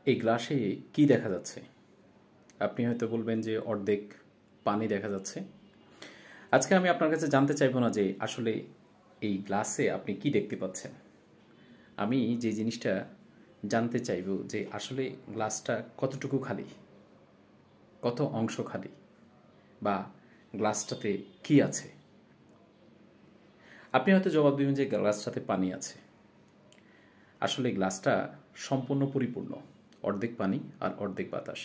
এই গ্লাসে কি দেখা যাচ্ছে? আপনি হয়তো বলবেন যে অর্ধেক পানি দেখা যাচ্ছে। আজকে আমি আপনার কাছে জানতে চাইবো না যে আসলে এই গ্লাসে আপনি কি দেখতে পাচ্ছেন। আমি যে জিনিসটা জানতে চাইবো যে আসলে গ্লাসটা কতটুকু খালি, কত অংশ খালি, বা গ্লাসটাতে কি আছে। আপনি হয়তো জবাব দিবেন যে গ্লাসটাতে পানি আছে। আসলে গ্লাসটা সম্পূর্ণ পরিপূর্ণ, অর্ধেক পানি আর অর্ধেক বাতাস।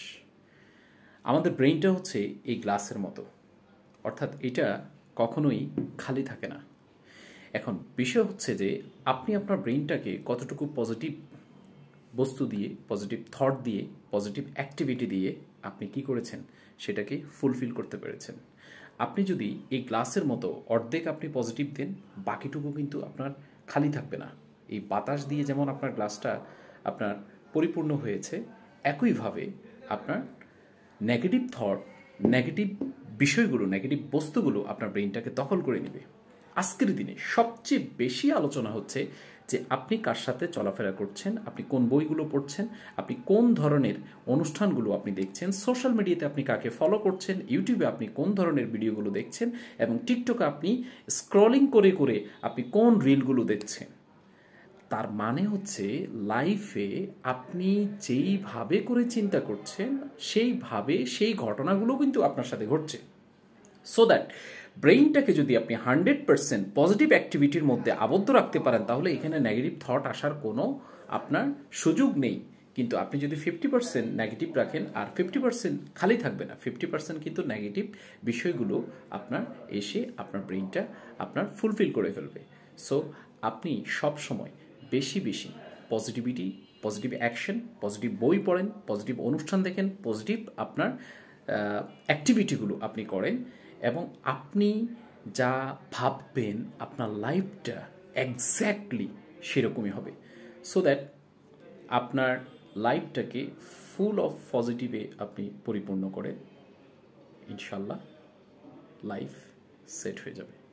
আমাদের ব্রেইনটা হচ্ছে এই গ্লাসের মতো, অর্থাৎ এটা কখনোই খালি থাকে না। এখন বিষয় হচ্ছে যে আপনি আপনার ব্রেইনটাকে কতটুকু পজিটিভ বস্তু দিয়ে, পজিটিভ থট দিয়ে, পজিটিভ অ্যাক্টিভিটি দিয়ে আপনি কি করেছেন সেটাকে ফুলফিল করতে পেরেছেন। আপনি যদি এই গ্লাসের মতো অর্ধেক আপনি পজিটিভ দেন, বাকিটুকু কিন্তু আপনার খালি থাকবে না। এই বাতাস দিয়ে যেমন আপনার গ্লাসটা আপনার পরিপূর্ণ হয়েছে, একইভাবে আপনার নেগেটিভ থট, নেগেটিভ বিষয়গুলো, নেগেটিভ বস্তুগুলো আপনার ব্রেইনটাকে দখল করে নেবে। আজকের দিনে সবচেয়ে বেশি আলোচনা হচ্ছে যে আপনি কার সাথে চলাফেরা করছেন, আপনি কোন বইগুলো পড়ছেন, আপনি কোন ধরনের অনুষ্ঠানগুলো আপনি দেখছেন, সোশ্যাল মিডিয়াতে আপনি কাকে ফলো করছেন, ইউটিউবে আপনি কোন ধরনের ভিডিওগুলো দেখছেন, এবং টিকটকে আপনি স্ক্রলিং করে করে আপনি কোন রিলগুলো দেখছেন। তার মানে হচ্ছে লাইফে আপনি যেইভাবে করে চিন্তা করছেন সেইভাবে সেই ঘটনাগুলো কিন্তু আপনার সাথে ঘটছে। সো দ্যাট ব্রেইনটাকে যদি আপনি 100% পজিটিভ অ্যাক্টিভিটির মধ্যে আবদ্ধ রাখতে পারেন, তাহলে এখানে নেগেটিভ থট আসার কোনো আপনার সুযোগ নেই। কিন্তু আপনি যদি 50% নেগেটিভ রাখেন আর 50% খালি থাকবে না, 50% কিন্তু নেগেটিভ বিষয়গুলো আপনার এসে আপনার ব্রেইনটা আপনার ফুলফিল করে ফেলবে। সো আপনি সব সময় বেশি বেশি পজিটিভিটি, পজিটিভ অ্যাকশন, পজিটিভ বই পড়েন, পজিটিভ অনুষ্ঠান দেখেন, পজিটিভ আপনার অ্যাক্টিভিটিগুলো আপনি করেন, এবং আপনি যা ভাববেন আপনার লাইফটা এক্স্যাক্টলি সেরকমই হবে। সো দ্যাট আপনার লাইফটাকে ফুল অফ পজিটিভে আপনি পরিপূর্ণ করে ইনশাল্লাহ লাইফ সেট হয়ে যাবে।